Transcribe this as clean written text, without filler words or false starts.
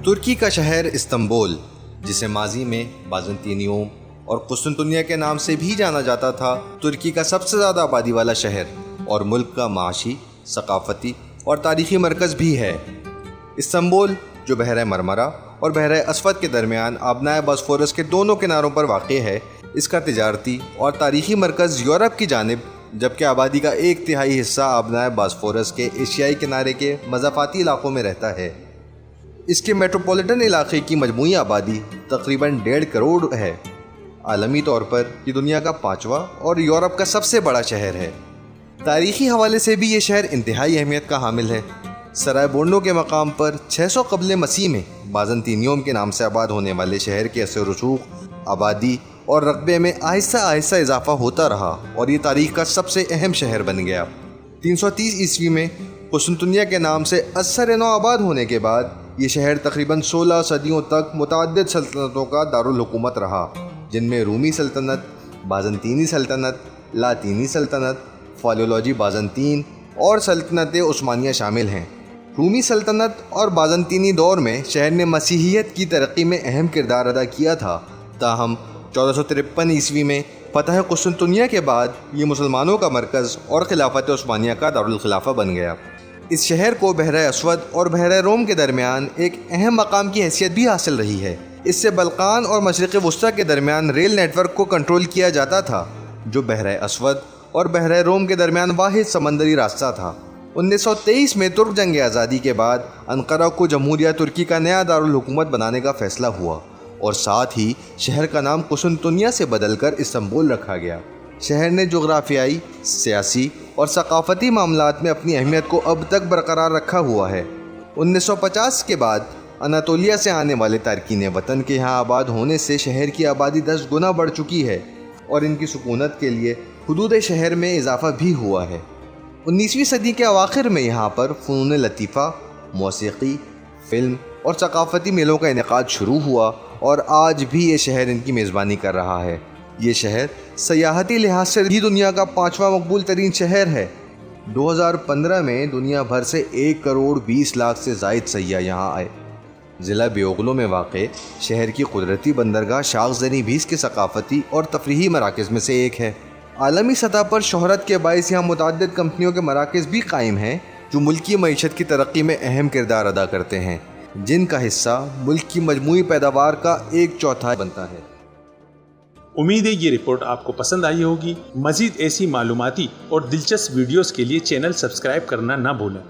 ترکی کا شہر استنبول، جسے ماضی میں بازنطینیوں اور قسطنطنیہ کے نام سے بھی جانا جاتا تھا، ترکی کا سب سے زیادہ آبادی والا شہر اور ملک کا معاشی، ثقافتی اور تاریخی مرکز بھی ہے۔ استنبول، جو بحیرہ مرمرا اور بحیرہ اسود کے درمیان آبنائے باسفورس کے دونوں کناروں پر واقع ہے، اس کا تجارتی اور تاریخی مرکز یورپ کی جانب، جبکہ آبادی کا 1/3 حصہ آبنائے باسفورس کے ایشیائی کنارے کے مضافاتی علاقوں میں رہتا ہے۔ اس کے میٹروپولیٹن علاقے کی مجموعی آبادی تقریباً 1.5 کروڑ ہے۔ عالمی طور پر یہ دنیا کا 5واں اور یورپ کا سب سے بڑا شہر ہے۔ تاریخی حوالے سے بھی یہ شہر انتہائی اہمیت کا حامل ہے۔ سرائے بونڈو کے مقام پر 600 قبل مسیح میں بازنطینیوں کے نام سے آباد ہونے والے شہر کے اثر و رسوخ، آبادی اور رقبے میں آہستہ آہستہ اضافہ ہوتا رہا اور یہ تاریخ کا سب سے اہم شہر بن گیا۔ 330 عیسوی میں قسطنطنیہ کے نام سے اثر نو آباد ہونے کے بعد یہ شہر تقریباً 16 صدیوں تک متعدد سلطنتوں کا دارالحکومت رہا، جن میں رومی سلطنت، بازنطینی سلطنت، لاطینی سلطنت، فالولوجی بازنطین اور سلطنت عثمانیہ شامل ہیں۔ رومی سلطنت اور بازنطینی دور میں شہر نے مسیحیت کی ترقی میں اہم کردار ادا کیا تھا، تاہم 1453 عیسوی میں فتح قسطنطنیہ کے بعد یہ مسلمانوں کا مرکز اور خلافت عثمانیہ کا دارالخلافہ بن گیا۔ اس شہر کو بحیرہ اسود اور بحیرہ روم کے درمیان ایک اہم مقام کی حیثیت بھی حاصل رہی ہے۔ اس سے بلقان اور مشرق وسطیٰ کے درمیان ریل نیٹ ورک کو کنٹرول کیا جاتا تھا، جو بحیرہ اسود اور بحیرہ روم کے درمیان واحد سمندری راستہ تھا۔ 1923 میں ترک جنگ آزادی کے بعد انقرہ کو جمہوریہ ترکی کا نیا دارالحکومت بنانے کا فیصلہ ہوا اور ساتھ ہی شہر کا نام قسطنطنیہ سے بدل کر استنبول رکھا گیا۔ شہر نے جغرافیائی، سیاسی اور ثقافتی معاملات میں اپنی اہمیت کو اب تک برقرار رکھا ہوا ہے۔ 1950 کے بعد اناطولیہ سے آنے والے تارکین وطن کے یہاں آباد ہونے سے شہر کی آبادی 10 گنا بڑھ چکی ہے اور ان کی سکونت کے لیے حدود شہر میں اضافہ بھی ہوا ہے۔ 19ویں صدی کے اواخر میں یہاں پر فنون لطیفہ، موسیقی، فلم اور ثقافتی میلوں کا انعقاد شروع ہوا اور آج بھی یہ شہر ان کی میزبانی کر رہا ہے۔ یہ شہر سیاحتی لحاظ سے بھی دنیا کا 5واں مقبول ترین شہر ہے۔ 2015 میں دنیا بھر سے 1 کروڑ 20 لاکھ سے زائد سیاح یہاں آئے۔ ضلع بیوگلو میں واقع شہر کی قدرتی بندرگاہ شاخ زنی بھی اس کے ثقافتی اور تفریحی مراکز میں سے ایک ہے۔ عالمی سطح پر شہرت کے باعث یہاں متعدد کمپنیوں کے مراکز بھی قائم ہیں، جو ملکی معیشت کی ترقی میں اہم کردار ادا کرتے ہیں، جن کا حصہ ملک کی مجموعی پیداوار کا 1/4 بنتا ہے۔ امید ہے یہ رپورٹ آپ کو پسند آئی ہوگی۔ مزید ایسی معلوماتی اور دلچسپ ویڈیوز کے لیے چینل سبسکرائب کرنا نہ بھولیں۔